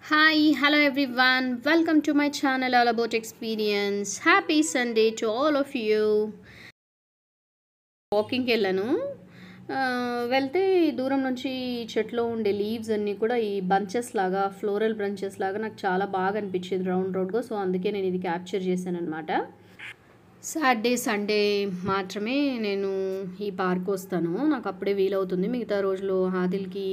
Hi, hello everyone. Welcome to my channel All About Experience. Happy Sunday to all of you. వాకింగ్కి వెళ్ళాను. వెళ్తే దూరం నుంచి చెట్లో ఉండే లీవ్స్ అన్నీ కూడా ఈ బంచెస్ లాగా ఫ్లోరల్ బంచెస్ లాగా నాకు చాలా బాగా అనిపించింది రౌండ్ రౌండ్గా. సో అందుకే నేను ఇది క్యాప్చర్ చేశాను అనమాట. సాటర్డే సండే మాత్రమే నేను ఈ పార్క్ వస్తాను. నాకు అప్పుడే వీలవుతుంది. మిగతా రోజులు ఆదిల్కి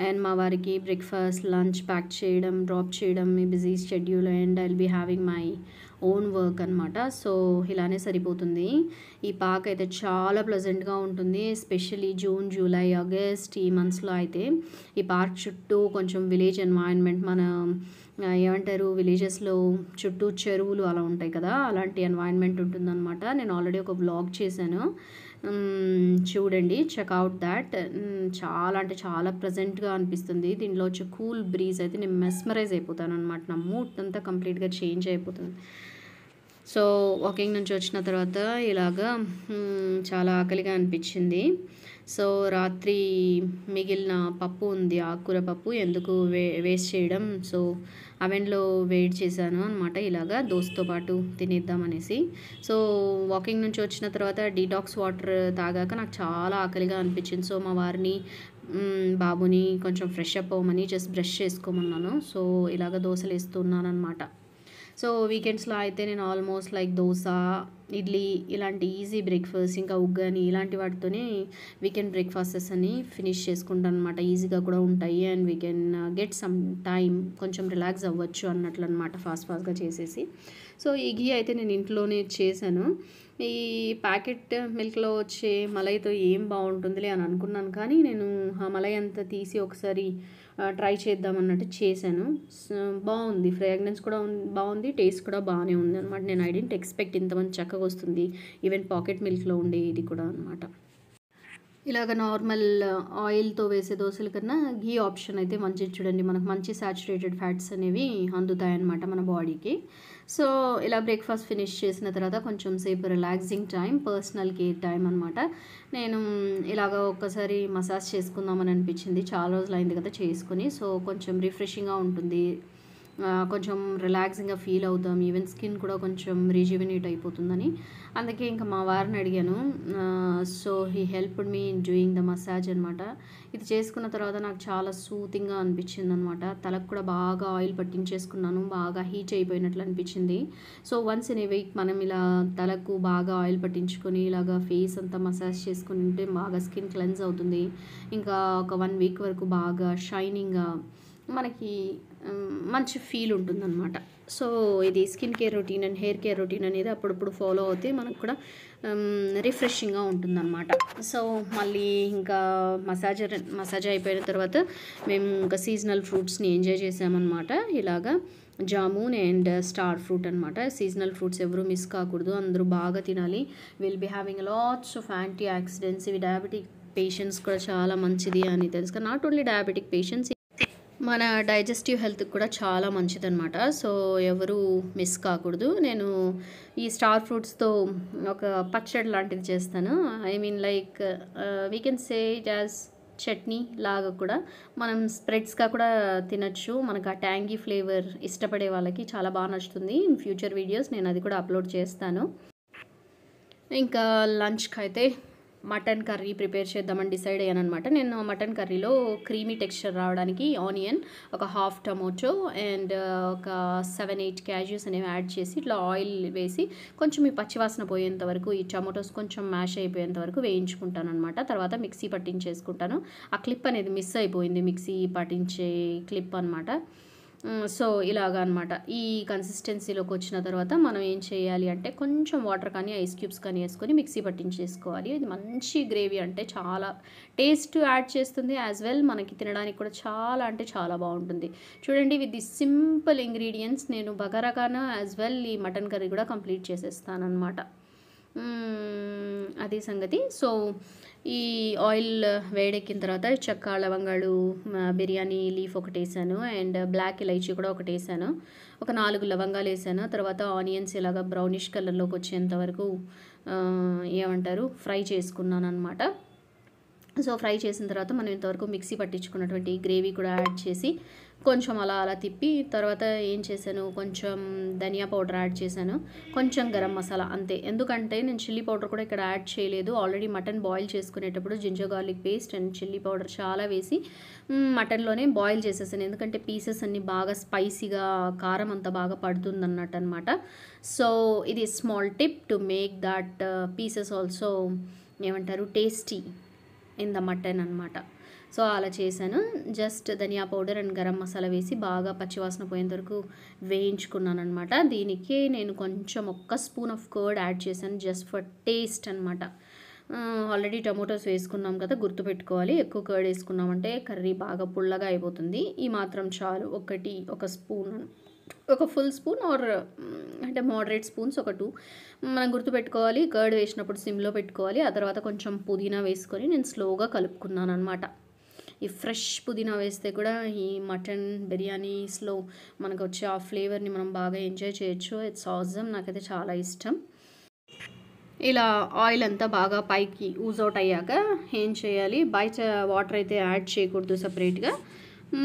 అండ్ మా వారికి బ్రేక్ఫాస్ట్ లంచ్ ప్యాక్ చేయడం డ్రాప్ చేయడం మీ busy schedule and I'll be having my own work అనమాట. సో ఇలానే సరిపోతుంది. ఈ పార్క్ అయితే చాలా ప్లెజెంట్గా ఉంటుంది. ఎస్పెషల్లీ జూన్ జూలై ఆగస్ట్ ఈ మంత్స్లో అయితే ఈ పార్క్ చుట్టూ కొంచెం విలేజ్ ఎన్వైరన్మెంట్ మన ఏమంటారు విలేజెస్లో చుట్టూ చెరువులు అలా ఉంటాయి కదా, అలాంటి ఎన్వైరన్మెంట్ ఉంటుందన్నమాట. నేను ఆల్రెడీ ఒక వ్లాగ్ చేశాను, చూడండి, చెక్అవుట్ దాట్. చాలా అంటే చాలా ప్లెజెంట్గా అనిపిస్తుంది. దీనిలో వచ్చే కూల్ బ్రీజ్ అయితే నేను మెస్మరైజ్ అయిపోతాను అనమాట. నా మూడ్ అంతా కంప్లీట్గా చేంజ్ అయిపోతుంది. సో వాకింగ్ నుంచి వచ్చిన తర్వాత ఇలాగా చాలా ఆకలిగా అనిపించింది. సో రాత్రి మిగిలిన పప్పు ఉంది, ఆకుకూర పప్పు, ఎందుకు వేస్ట్ చేయడం, సో అవెన్లో వేడి చేశాను అనమాట. ఇలాగా దోశతో పాటు తినేద్దామనేసి. సో వాకింగ్ నుంచి వచ్చిన తర్వాత డీటాక్స్ వాటర్ తాగాక నాకు చాలా ఆకలిగా అనిపించింది. సో మా వారిని బాబుని కొంచెం ఫ్రెష్ అప్ అవ్వమని జస్ట్ బ్రష్ చేసుకోమన్నాను. సో ఇలాగ దోశలు వేస్తున్నాను అనమాట. సో వీకెండ్స్లో అయితే నేను ఆల్మోస్ట్ లైక్ దోశ ఇడ్లీ ఇలాంటి ఈజీ బ్రేక్ఫాస్ట్ ఇంకా ఉగ్గని ఇలాంటి వాటితోనే వీకెండ్ బ్రేక్ఫాస్టెస్ అని ఫినిష్ చేసుకుంటాను అనమాట. ఈజీగా కూడా ఉంటాయి and we can get some time, కొంచెం రిలాక్స్ అవ్వచ్చు అన్నట్లు అనమాట, ఫాస్ట్గా చేసేసి. సో ఈ ఘీ అయితే నేను ఇంట్లోనే చేశాను. ఈ ప్యాకెట్ మిల్క్లో వచ్చే మలైతో ఏం బాగుంటుందిలే అని అనుకున్నాను, కానీ నేను ఆ మలై అంతా తీసి ఒకసారి ట్రై చేద్దామన్నట్టు చేశాను. బాగుంది, ఫ్రాగ్రెన్స్ కూడా బాగుంది, టేస్ట్ కూడా బాగానే ఉంది అనమాట. నేను ఐ డెంట్ ఎక్స్పెక్ట్ ఇంతమంది చక్కగా వస్తుంది, ఈవెన్ పాకెట్ మిల్క్లో ఉండే ఇది కూడా అనమాట. ఇలాగ నార్మల్ ఆయిల్తో వేసే దోశల కన్నా ఘీ ఆప్షన్ అయితే మంచిది. చూడండి, మనకు మంచి సాచురేటెడ్ ఫ్యాట్స్ అనేవి అందుతాయన్నమాట మన బాడీకి. సో ఇలా బ్రేక్ఫాస్ట్ ఫినిష్ చేసిన తర్వాత కొంచెం సేపు relaxing time, personal care time అనమాట. నేను ఇలాగ ఒక్కసారి మసాజ్ చేసుకుందామని అనిపించింది, చాలా రోజులు అయింది కదా చేసుకుని. సో కొంచెం రిఫ్రెషింగ్గా ఉంటుంది, కొంచెం రిలాక్సింగ్గా ఫీల్ అవుతాం, ఈవెన్ స్కిన్ కూడా కొంచెం రిజ్యువినేట్ అయిపోతుందని. అందుకే ఇంకా మా వారిని అడిగాను. So he helped me in doing the massage అనమాట. ఇది చేసుకున్న తర్వాత నాకు చాలా సూతింగ్గా అనిపించింది అనమాట. తలకు కూడా బాగా ఆయిల్ పట్టించేసుకున్నాను, బాగా హీట్ అయిపోయినట్లు అనిపించింది. So once in a week మనం ఇలా తలకు బాగా ఆయిల్ పట్టించుకొని ఇలాగా ఫేస్ అంతా మసాజ్ చేసుకుని ఉంటే బాగా స్కిన్ క్లెన్స్ అవుతుంది. ఇంకా ఒక 1 వీక్ వరకు బాగా షైనింగ్గా మనకి మంచి ఫీల్ ఉంటుందన్నమాట. సో ఇది skin care routine and hair care routine అనేది అప్పుడప్పుడు ఫాలో అవుతే మనకు కూడా రిఫ్రెషింగ్గా ఉంటుందన్నమాట. సో మళ్ళీ ఇంకా మసాజ్ అయిపోయిన తర్వాత మేము ఇంకా సీజనల్ ఫ్రూట్స్ని ఎంజాయ్ చేసామన్నమాట. ఇలాగా జామున్ అండ్ స్టార్ ఫ్రూట్ అనమాట. సీజనల్ ఫ్రూట్స్ ఎవరు మిస్ కాకూడదు, అందరూ బాగా తినాలి. Will be having lots of antioxidants. ఇవి డయాబెటిక్ పేషెంట్స్ కూడా చాలా మంచిది అని తెలుసు. నాట్ ఓన్లీ డయాబెటిక్ పేషెంట్స్, మన డైజెస్టివ్ హెల్త్కి కూడా చాలా మంచిదన్నమాట. సో ఎవరు మిస్ కాకూడదు. నేను ఈ స్టార్ ఫ్రూట్స్తో ఒక పచ్చడి లాంటిది చేస్తాను. I mean like we can say it as chutney లాగా కూడా మనం స్ప్రెడ్స్గా కూడా తినచ్చు. మనకు ఆ ట్యాంగీ ఫ్లేవర్ ఇష్టపడే వాళ్ళకి చాలా బాగా నచ్చుతుంది. ఇన్ ఫ్యూచర్ వీడియోస్ నేను అది కూడా అప్లోడ్ చేస్తాను. ఇంకా లంచ్కి అయితే మటన్ కర్రీ ప్రిపేర్ చేద్దామని డిసైడ్ అయ్యాను అనమాట. నేను మటన్ కర్రీలో క్రీమీ టెక్స్చర్ రావడానికి ఆనియన్, ఒక హాఫ్ టమోటో అండ్ ఒక 7-8 క్యాష్యూస్ అనేవి యాడ్ చేసి ఇట్లా ఆయిల్ వేసి కొంచెం ఈ పచ్చివాసన పోయేంత వరకు, ఈ టమోటోస్ కొంచెం మ్యాష్ అయిపోయేంత వరకు వేయించుకుంటాను అనమాట. తర్వాత మిక్సీ పట్టించేసుకుంటాను. ఆ క్లిప్ అనేది మిస్ అయిపోయింది, మిక్సీ పట్టించే క్లిప్ అనమాట. సో ఇలాగా అనమాట. ఈ కన్సిస్టెన్సీలోకి వచ్చిన తర్వాత మనం ఏం చేయాలి అంటే కొంచెం వాటర్ కానీ ఐస్ క్యూబ్స్ కానీ వేసుకొని మిక్సీ పట్టించేసుకోవాలి. ఇది మంచి గ్రేవీ, అంటే చాలా టేస్ట్ యాడ్ చేస్తుంది, యాజ్ వెల్ మనకి తినడానికి కూడా చాలా అంటే చాలా బాగుంటుంది. చూడండి, విత్ ది సింపుల్ ఇంగ్రీడియంట్స్ నేను బగారాగాను యాజ్ వెల్ ఈ మటన్ కర్రీ కూడా కంప్లీట్ చేసేస్తాను అనమాట. అది సంగతి. సో ఈ ఆయిల్ వేడెక్కిన తర్వాత చెక్క, లవంగాలు, బిర్యానీ లీఫ్ ఒకటి వేసాను అండ్ బ్లాక్ ఇలైచీ కూడా ఒకటి వేసాను. ఒక 4 లవంగాలు వేసాను. తర్వాత ఆనియన్స్ ఇలాగా బ్రౌనిష్ కలర్లోకి వచ్చేంత వరకు ఏమంటారు ఫ్రై చేసుకున్నాను అనమాట. సో ఫ్రై చేసిన తర్వాత మనం ఇంతవరకు మిక్సీ పట్టించుకున్నటువంటి గ్రేవీ కూడా యాడ్ చేసి కొంచెం అలా అలా తిప్పి తర్వాత ఏం చేశాను, కొంచెం ధనియా పౌడర్ యాడ్ చేశాను, కొంచెం గరం మసాలా అంతే. ఎందుకంటే నేను చిల్లీ పౌడర్ కూడా ఇక్కడ యాడ్ చేయలేదు. ఆల్రెడీ మటన్ బాయిల్ చేసుకునేటప్పుడు ginger garlic paste and chilli powder చాలా వేసి మటన్లోనే బాయిల్ చేసేసాను. ఎందుకంటే పీసెస్ అన్నీ బాగా స్పైసీగా కారం అంతా బాగా పడుతుంది అన్నట్టు అనమాట. సో ఇది small tip to make that pieces also ఏమంటారు టేస్టీ ఇన్ ద మటన్ అనమాట. సో అలా చేశాను. Just dhania powder and garam masala వేసి బాగా పచ్చివాసన పోయేంత వరకు వేయించుకున్నాను అనమాట. దీనికి నేను కొంచెం ఒక్క స్పూన్ ఆఫ్ కర్డ్ యాడ్ చేశాను జస్ట్ ఫర్ టేస్ట్ అనమాట. ఆల్రెడీ టమోటోస్ వేసుకున్నాం కదా, గుర్తుపెట్టుకోవాలి. ఎక్కువ కర్డ్ వేసుకున్నామంటే కర్రీ బాగా పుల్లగా అయిపోతుంది. ఈ మాత్రం చాలు. ఒక స్పూన్, ఒక ఫుల్ స్పూన్ ఆర్ అంటే మోడరేట్ స్పూన్స్ ఒక 2 మనం గుర్తుపెట్టుకోవాలి. కర్డ్ వేసినప్పుడు సిమ్లో పెట్టుకోవాలి. ఆ తర్వాత కొంచెం పుదీనా వేసుకొని నేను స్లోగా కలుపుకున్నాను అనమాట. ఈ ఫ్రెష్ పుదీనా వేస్తే కూడా ఈ మటన్ బిర్యానీస్లో మనకు వచ్చే ఆ ఫ్లేవర్ని మనం బాగా ఎంజాయ్ చేయొచ్చు. It's awesome. నాకైతే చాలా ఇష్టం. ఇలా ఆయిల్ అంతా బాగా పైకి ఊజ్ అవుట్ అయ్యాక ఏం చేయాలి, బయట వాటర్ అయితే యాడ్ చేయకూడదు సపరేట్గా.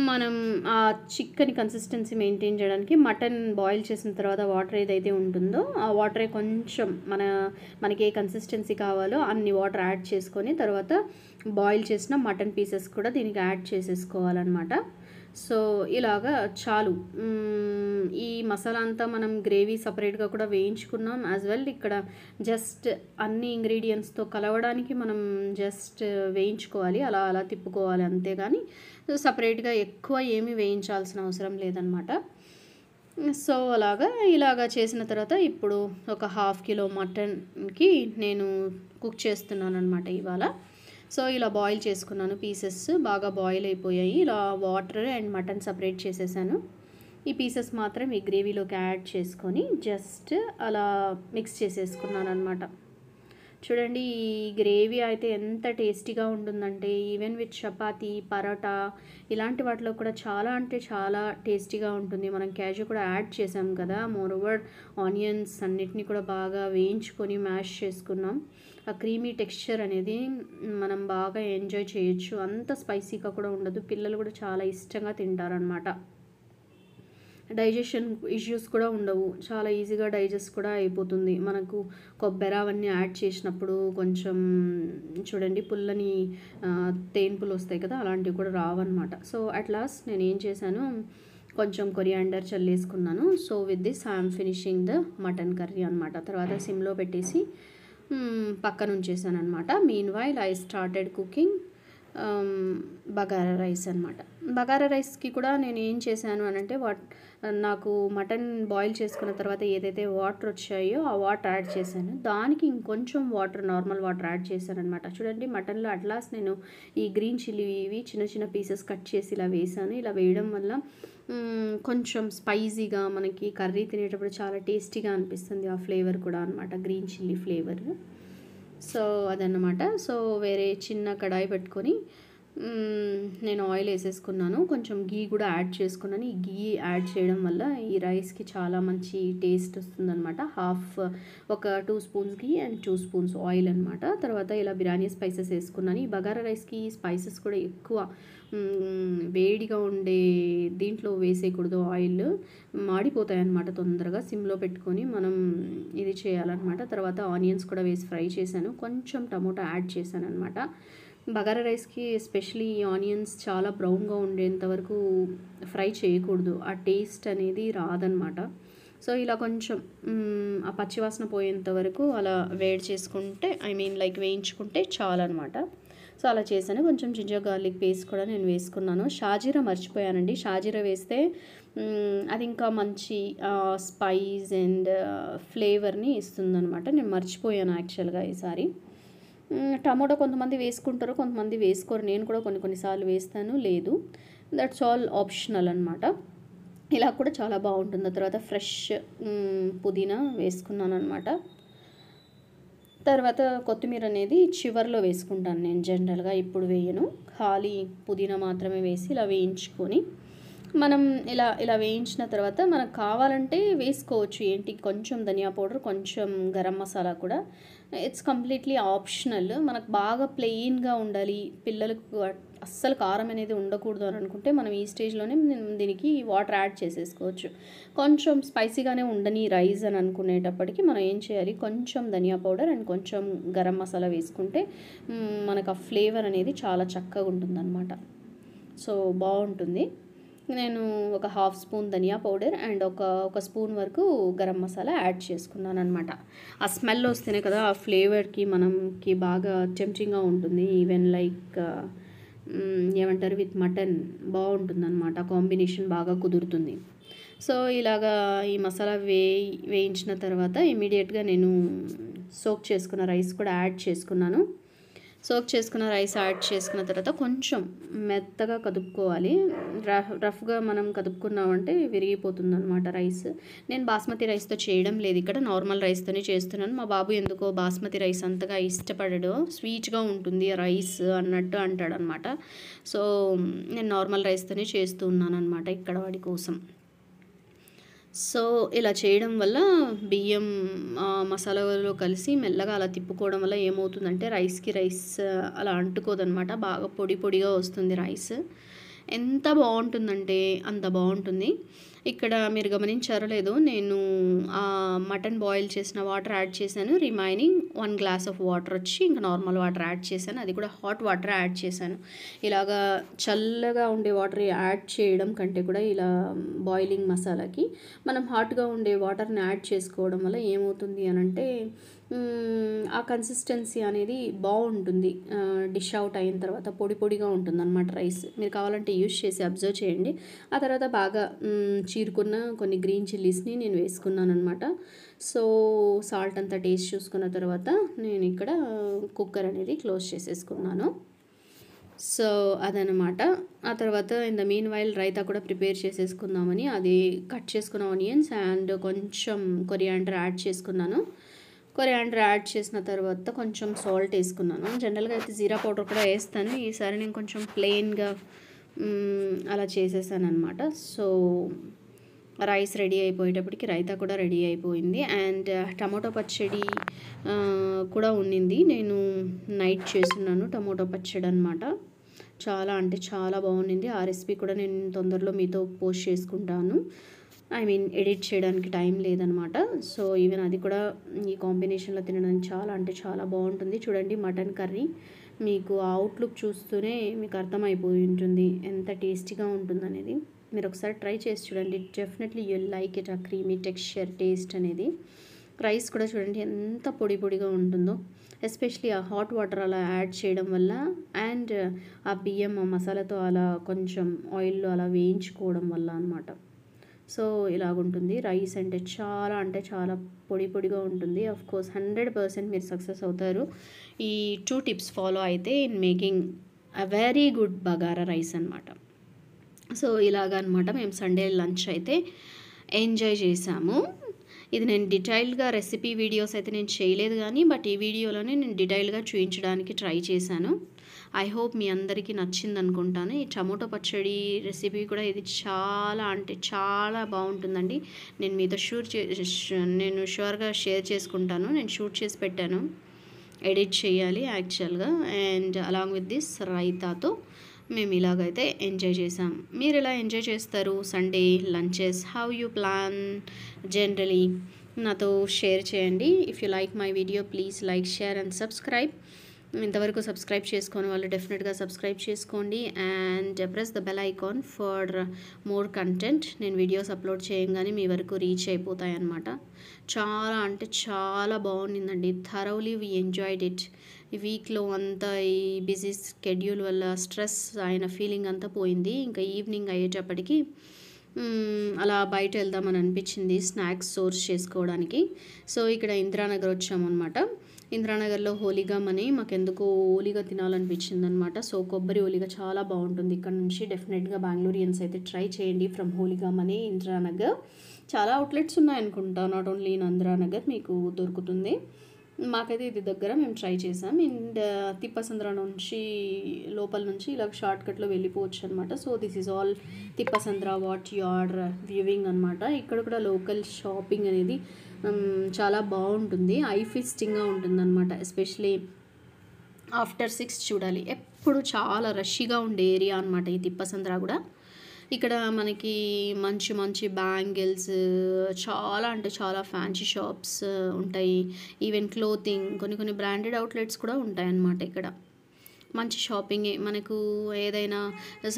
మనం ఆ చిక్కని కన్సిస్టెన్సీ మెయింటైన్ చేయడానికి మటన్ బాయిల్ చేసిన తర్వాత వాటర్ ఏదైతే ఉంటుందో ఆ వాటరే కొంచెం మనకి ఏ కన్సిస్టెన్సీ కావాలో అన్ని వాటర్ యాడ్ చేసుకొని తర్వాత బాయిల్ చేసిన మటన్ పీసెస్ కూడా దీనికి యాడ్ చేసేసుకోవాలన్నమాట. సో ఇలాగా చాలు. ఈ మసాలా అంతా మనం గ్రేవీ సపరేట్గా కూడా వేయించుకున్నాం యాజ్ వెల్. ఇక్కడ జస్ట్ అన్ని ఇంగ్రీడియంట్స్తో కలవడానికి మనం జస్ట్ వేయించుకోవాలి, అలా అలా తిప్పుకోవాలి అంతేగాని సపరేట్గా ఎక్కువ ఏమీ వేయించాల్సిన అవసరం లేదనమాట. సో ఇలాగా చేసిన తర్వాత ఇప్పుడు ఒక 1/2 కిలో మటన్కి నేను కుక్ చేస్తున్నాను అనమాట ఇవాళ. సో ఇలా బాయిల్ చేసుకున్నాను. పీసెస్ బాగా బాయిల్ అయిపోయాయి. ఇలా వాటర్ అండ్ మటన్ సపరేట్ చేసేసాను. ఈ పీసెస్ మాత్రం ఈ గ్రేవీలోకి యాడ్ చేసుకొని జస్ట్ అలా మిక్స్ చేసేసుకున్నాను అనమాట. చూడండి ఈ గ్రేవీ అయితే ఎంత టేస్టీగా ఉంటుందంటే ఈవెన్ విత్ చపాతీ, పరోటా ఇలాంటి వాటిలో కూడా చాలా అంటే చాలా టేస్టీగా ఉంటుంది. మనం క్యాజు కూడా యాడ్ చేసాం కదా. మోర్ ఓవర్ ఆనియన్స్ అన్నిటిని కూడా బాగా వేయించుకొని మ్యాష్ చేసుకున్నాం. ఆ క్రీమీ టెక్స్చర్ అనేది మనం బాగా ఎంజాయ్ చేయొచ్చు. అంత స్పైసీగా కూడా ఉండదు. పిల్లలు కూడా చాలా ఇష్టంగా తింటారనమాట. డైజెషన్ ఇష్యూస్ కూడా ఉండవు. చాలా ఈజీగా డైజెస్ట్ కూడా అయిపోతుంది. మనకు కొబ్బరి అవన్నీ యాడ్ చేసినప్పుడు కొంచెం చూడండి పుల్లని తేన్పులు వస్తాయి కదా, అలాంటివి కూడా రావన్నమాట. సో అట్ లాస్ట్ నేను ఏం చేశాను, కొంచెం కొరియాండర్ చల్లేసుకున్నాను. So with this I'm finishing the mutton curry అనమాట. తర్వాత సిమ్లో పెట్టేసి పక్కన ఉంచేసాను అనమాట. Meanwhile I started cooking bagara rice అనమాట. బగారా రైస్కి కూడా నేను ఏం చేశాను అని అంటే నాకు మటన్ బాయిల్ చేసుకున్న తర్వాత ఏదైతే వాటర్ వచ్చాయో ఆ వాటర్ యాడ్ చేశాను. దానికి ఇంకొంచెం వాటర్, నార్మల్ వాటర్ యాడ్ చేశాను అనమాట. చూడండి మటన్లో అట్లాస్ నేను ఈ గ్రీన్ చిల్లీ ఇవి చిన్న చిన్న పీసెస్ కట్ చేసి ఇలా వేసాను. ఇలా వేయడం వల్ల కొంచెం స్పైసీగా మనకి కర్రీ తినేటప్పుడు చాలా టేస్టీగా అనిపిస్తుంది. ఆ ఫ్లేవర్ కూడా అనమాట, గ్రీన్ చిల్లీ ఫ్లేవర్. సో అదన్నమాట. సో వేరే చిన్న కడాయి పెట్టుకొని నేను ఆయిల్ వేసేసుకున్నాను. కొంచెం గీ కూడా యాడ్ చేసుకున్నాను. ఈ గీ యాడ్ చేయడం వల్ల ఈ రైస్కి చాలా మంచి టేస్ట్ వస్తుందన్నమాట. ఒక 2 spoons ghee and 2 spoons oil అనమాట. తర్వాత ఇలా బిర్యానీ స్పైసెస్ వేసుకున్నాను. ఈ బగారా రైస్కి స్పైసెస్ కూడా ఎక్కువ వేడిగా ఉండే దీంట్లో వేసేయకూడదు. ఆయిల్ మాడిపోతాయి అన్నమాట తొందరగా. సిమ్లో పెట్టుకొని మనం ఇది చేయాలన్నమాట. తర్వాత ఆనియన్స్ కూడా వేసి ఫ్రై చేశాను. కొంచెం టమోటా యాడ్ చేశాను అనమాట. బగారా రైస్కి ఎస్పెషలీ ఆనియన్స్ చాలా బ్రౌన్గా ఉండేంత వరకు ఫ్రై చేయకూడదు. ఆ టేస్ట్ అనేది రాదనమాట. సో ఇలా కొంచెం ఆ పచ్చివాసన పోయేంత వరకు అలా వేడి చేసుకుంటే వేయించుకుంటే చాలన్నమాట. సో అలా చేశాను. కొంచెం జింజర్ గార్లిక్ పేస్ట్ కూడా నేను వేసుకున్నాను. షాజీరా మర్చిపోయానండి. షాజీరా వేస్తే అది ఇంకా మంచి స్పైస్ అండ్ ఫ్లేవర్ని ఇస్తుందన్నమాట. నేను మర్చిపోయాను యాక్చువల్గా ఈసారి. టమోటా కొంతమంది వేసుకుంటారు, కొంతమంది వేసుకోరు. నేను కూడా కొన్నిసార్లు వేస్తాను, లేదు. దట్స్ ఆల్ ఆప్షనల్ అనమాట. ఇలా కూడా చాలా బాగుంటుంది. తర్వాత ఫ్రెష్ పుదీనా వేసుకున్నాను అనమాట. తర్వాత కొత్తిమీర అనేది చివర్లో వేసుకుంటాను నేను జనరల్గా, ఇప్పుడు వేయను. ఖాళీ పుదీనా మాత్రమే వేసి ఇలా వేయించుకొని మనం ఇలా ఇలా వేయించిన తర్వాత మనకు కావాలంటే వేసుకోవచ్చు. ఏంటి, కొంచెం ధనియా పౌడర్, కొంచెం గరం మసాలా కూడా. It's completely optional. మనకు బాగా ప్లెయిన్గా ఉండాలి, పిల్లలకు అస్సలు కారం అనేది ఉండకూడదు అని అనుకుంటే మనం ఈ స్టేజ్లోనే దీనికి వాటర్ యాడ్ చేసేసుకోవచ్చు. కొంచెం స్పైసీగానే ఉండని రైస్ అని అనుకునేటప్పటికి మనం ఏం చేయాలి, కొంచెం ధనియా పౌడర్ అండ్ కొంచెం గరం మసాలా వేసుకుంటే మనకు ఆ ఫ్లేవర్ అనేది చాలా చక్కగా ఉంటుందన్నమాట. సో బాగుంటుంది. నేను ఒక half spoon dhania powder and ఒక స్పూన్ వరకు గరం మసాలా యాడ్ చేసుకున్నాను అనమాట. ఆ స్మెల్ వస్తేనే కదా ఆ ఫ్లేవర్కి మనకి బాగా టెంప్టింగ్గా ఉంటుంది. ఈవెన్ లైక్ ఏమంటారు, విత్ మటన్ బాగుంటుంది అనమాట. కాంబినేషన్ బాగా కుదురుతుంది. సో ఇలాగా ఈ మసాలా వేయించిన తర్వాత ఇమీడియట్గా నేను సోక్ చేసుకున్న రైస్ కూడా యాడ్ చేసుకున్నాను. సోక్ చేసుకున్న రైస్ యాడ్ చేసుకున్న తర్వాత కొంచెం మెత్తగా కదుపుకోవాలి. రఫ్గా మనం కదుపుకున్నామంటే విరిగిపోతుంది అనమాట రైస్. నేను బాస్మతి రైస్తో చేయడం లేదు, ఇక్కడ నార్మల్ రైస్తోనే చేస్తున్నాను. మా బాబు ఎందుకో బాస్మతి రైస్ అంతగా ఇష్టపడడు, స్వీట్గా ఉంటుంది రైస్ అన్నట్టు అంటాడు అనమాట. సో నేను నార్మల్ రైస్తోనే చేస్తూ ఉన్నాను అనమాట ఇక్కడ వాడి కోసం. సో ఇలా చేయడం వల్ల బియ్యం మసాలాలో కలిసి మెల్లగా అలా తిప్పుకోవడం వల్ల ఏమవుతుందంటే రైస్కి రైస్ అలా అంటుకోదనమాట, బాగా పొడి పొడిగా వస్తుంది రైస్. ఎంత బాగుంటుందంటే అంత బాగుంటుంది. ఇక్కడ మీరు గమనించారో లేదో, నేను మటన్ బాయిల్ చేసిన వాటర్ యాడ్ చేశాను. రిమైనింగ్ 1 గ్లాస్ ఆఫ్ వాటర్ వచ్చి ఇంకా నార్మల్ వాటర్ యాడ్ చేశాను. అది కూడా హాట్ వాటర్ యాడ్ చేశాను. ఇలాగా చల్లగా ఉండే వాటర్ యాడ్ చేయడం కంటే కూడా ఇలా బాయిలింగ్ మసాలాకి మనం హాట్గా ఉండే వాటర్ని యాడ్ చేసుకోవడం వల్ల ఏమవుతుంది అనంటే ఆ కన్సిస్టెన్సీ అనేది బాగుంటుంది. డిష్ అవుట్ అయిన తర్వాత పొడి పొడిగా ఉంటుంది అన్నమాట రైస్. మీరు కావాలంటే యూజ్ చేసి అబ్జర్వ్ చేయండి. ఆ తర్వాత బాగా చీరుకున్న కొన్ని గ్రీన్ చిల్లీస్ని నేను వేసుకున్నాను అనమాట. సో సాల్ట్ అంతా టేస్ట్ చూసుకున్న తర్వాత నేను ఇక్కడ కుక్కర్ అనేది క్లోజ్ చేసేసుకున్నాను. సో అదనమాట. ఆ తర్వాత in the mean while raita కూడా ప్రిపేర్ చేసేసుకుందామని అది కట్ చేసుకున్న ఆనియన్స్ అండ్ కొంచెం కొరియాండర్ యాడ్ చేసుకున్నాను. కొరియాండర్ యాడ్ చేసిన తర్వాత కొంచెం సాల్ట్ వేసుకున్నాను. జనరల్గా అయితే జీరా పౌడర్ కూడా వేస్తాను, ఈసారి నేను కొంచెం ప్లెయిన్గా అలా చేసేసాను అనమాట. సో రైస్ రెడీ అయిపోయేటప్పటికి రైతా కూడా రెడీ అయిపోయింది. అండ్ టమాటో పచ్చడి కూడా ఉన్నింది. నేను నైట్ చేస్తున్నాను టమాటో పచ్చడి అనమాట. చాలా అంటే చాలా బాగుండింది. ఆ రెసిపీ కూడా నేను తొందరలో మీతో పోస్ట్ చేసుకుంటాను. ఎడిట్ చేయడానికి టైం లేదనమాట. సో ఈవెన్ అది కూడా ఈ కాంబినేషన్లో తినడానికి చాలా అంటే చాలా బాగుంటుంది. చూడండి, మటన్ కర్రీ మీకు అవుట్లుక్ చూస్తూనే మీకు అర్థమైపోయి ఉంటుంది ఎంత టేస్టీగా ఉంటుందనేది. మీరు ఒకసారి ట్రై చేసి చూడండి, డెఫినెట్లీ యూ లైక్ ఇట్. ఆ క్రీమీ టెక్స్చర్ టేస్ట్ అనేది. రైస్ కూడా చూడండి ఎంత పొడి పొడిగా ఉంటుందో, ఎస్పెషలీ ఆ హాట్ వాటర్ అలా యాడ్ చేయడం వల్ల అండ్ ఆ బియ్యం మసాలాతో అలా కొంచెం ఆయిల్లో అలా వేయించుకోవడం వల్ల అనమాట. సో ఇలాగుంటుంది రైస్. అంటే చాలా పొడి పొడిగా ఉంటుంది. ఆఫ్ కోర్స్ 100% మీరు సక్సెస్ అవుతారు ఈ 2 టిప్స్ ఫాలో అయితే in making a very good bagara rice అనమాట. సో ఇలాగ అనమాట మేము సండే లంచ్ అయితే ఎంజాయ్ చేసాము. ఇది నేను డీటెయిల్డ్గా రెసిపీ వీడియోస్ అయితే నేను చేయలేదు కానీ బట్ ఈ వీడియోలోనే నేను డీటెయిల్డ్గా చూపించడానికి ట్రై చేశాను. ఐ హోప్ మీ అందరికీ నచ్చింది అనుకుంటాను. ఈ టమోటో పచ్చడి రెసిపీ కూడా ఇది చాలా అంటే చాలా బాగుంటుందండి. నేను మీతో నేను షూర్గా షేర్ చేసుకుంటాను. నేను షూట్ చేసి పెట్టాను, ఎడిట్ చేయాలి యాక్చువల్గా. అండ్ అలాంగ్ విత్ దిస్ రైతాతో మేము ఇలాగైతే ఎంజాయ్ చేసాం. మీరు ఎలా ఎంజాయ్ చేస్తారు Sunday lunches? How you plan generally నాతో షేర్ చేయండి. If you like my video please like, share and subscribe. ఇంతవరకు సబ్స్క్రైబ్ చేసుకొని వాళ్ళు డెఫినెట్గా సబ్స్క్రైబ్ చేసుకోండి and press the bell icon for more content. నేను వీడియోస్ అప్లోడ్ చేయగానే మీ వరకు రీచ్ అయిపోతాయి అన్నమాట. చాలా అంటే చాలా బాగుండిందండి. Thoroughly we enjoyed it. ఈ వీక్లో అంతా ఈ బిజీ స్కెడ్యూల్ వల్ల స్ట్రెస్ అయిన ఫీలింగ్ అంతా పోయింది. ఇంకా ఈవినింగ్ అయ్యేటప్పటికి అలా బయట వెళ్దామని అనిపించింది స్నాక్స్ సోర్స్ చేసుకోవడానికి. సో ఇక్కడ ఇందిరానగర్ వచ్చామన్నమాట. ఇందిరానగర్లో హోలీగమ్ అని మాకెందుకో ఓలిగా తినాలనిపించింది అనమాట. సో కొబ్బరి ఓలిగా చాలా బాగుంటుంది ఇక్కడ నుంచి. డెఫినెట్గా బెంగళూరియన్స్ అయితే ట్రై చేయండి. ఫ్రమ్ హోలీగమ్ అని ఇందిరానగర్. చాలా అవుట్లెట్స్ ఉన్నాయనుకుంటా, నాట్ ఓన్లీ ఇన్ ఇందిరానగర్ మీకు దొరుకుతుంది. మాకైతే ఇది దగ్గర మేము ట్రై చేసాం. అండ్ తిప్పసంద్ర నుంచి లోపల నుంచి ఇలా షార్ట్‌కట్‌లో వెళ్ళిపోవచ్చు అనమాట. So, this is all Thippasandra what you are viewing అనమాట. ఇక్కడ కూడా లోకల్ షాపింగ్ అనేది చాలా బాగుంటుంది. ఐ ఫీస్టింగ్‌గా ఉంటుందన్నమాట. ఎస్పెషలీ ఆఫ్టర్ 6 చూడాలి. ఎప్పుడు చాలా రష్‌గా ఉండే ఏరియా అనమాట ఈ తిప్పసంద్ర కూడా. ఇక్కడ మనకి మంచి మంచి బ్యాంగిల్స్, చాలా అంటే చాలా ఫ్యాన్సీ షాప్స్ ఉంటాయి. ఈవెన్ క్లోతింగ్, కొన్ని కొన్ని బ్రాండెడ్ అవుట్లెట్స్ కూడా ఉంటాయన్నమాట ఇక్కడ. మంచి షాపింగే. మనకు ఏదైనా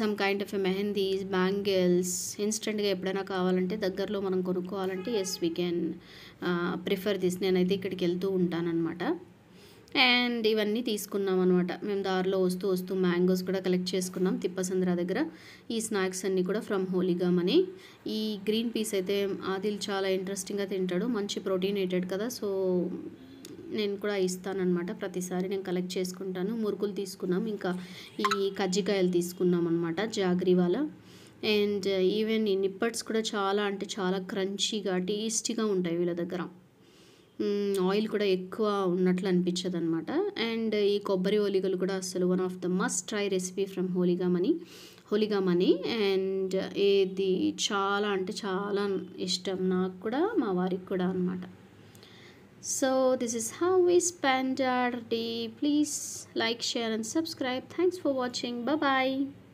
some kind of mehndis, bangles ఇన్స్టెంట్గా ఎప్పుడైనా కావాలంటే దగ్గరలో మనం కొనుక్కోవాలంటే yes we can prefer this. నేనైతే ఇక్కడికి వెళ్తూ ఉంటానన్నమాట. అండ్ ఇవన్నీ తీసుకున్నాం అనమాట. మేము దారిలో వస్తూ వస్తూ మ్యాంగోస్ కూడా కలెక్ట్ చేసుకున్నాం తిప్పసంద్ర దగ్గర. ఈ స్నాక్స్ అన్నీ కూడా ఫ్రమ్ హోలీగమ్ అని. ఈ గ్రీన్ పీస్ అయితే ఆదిల్ చాలా ఇంట్రెస్టింగ్గా తింటాడు. మంచి ప్రోటీనేటెడ్ కదా, సో నేను కూడా ఇస్తానన్నమాట. ప్రతిసారి నేను కలెక్ట్ చేసుకుంటాను. మురుకులు తీసుకున్నాం, ఇంకా ఈ కజ్జికాయలు తీసుకున్నాం అనమాట జాగ్రీ వాళ్ళ. అండ్ ఈవెన్ ఈ నిప్పట్స్ కూడా చాలా అంటే చాలా క్రంచీగా టేస్టీగా ఉంటాయి వీళ్ళ దగ్గర. ఆయిల్ కూడా ఎక్కువ ఉన్నట్లు అనిపించదు అనమాట. అండ్ ఈ కొబ్బరి ఓలిగలు కూడా అసలు one of the must try recipe from Holigam అని. అండ్ ఇది చాలా అంటే చాలా ఇష్టం నాకు కూడా, మా వారికి కూడా అనమాట. So this is how we spend our day. Please like, share and subscribe. Thanks for watching. Bye bye.